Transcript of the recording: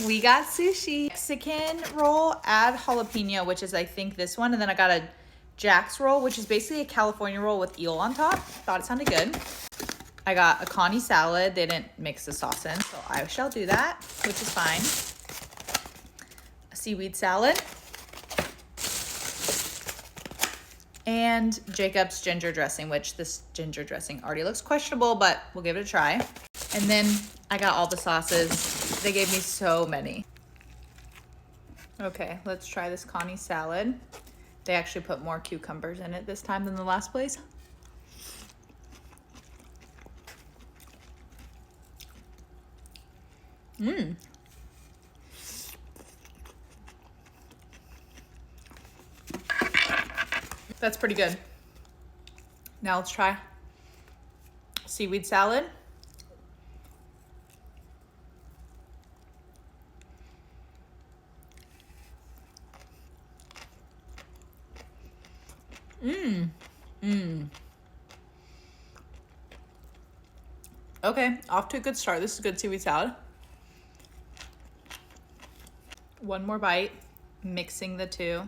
We got sushi. Mexican roll, add jalapeno, which is I think this one. And then I got a Jack's roll, which is basically a California roll with eel on top. Thought it sounded good. I got a connie salad. They didn't mix the sauce in, so I shall do that, which is fine. A seaweed salad. And Jacob's ginger dressing, which this ginger dressing already looks questionable, but we'll give it a try. And then I got all the sauces. They gave me so many. Okay, let's try this connie salad. They actually put more cucumbers in it this time than the last place. Mmm. That's pretty good. Now let's try seaweed salad. Okay, off to a good start. This is good seaweed salad. One more bite, mixing the two.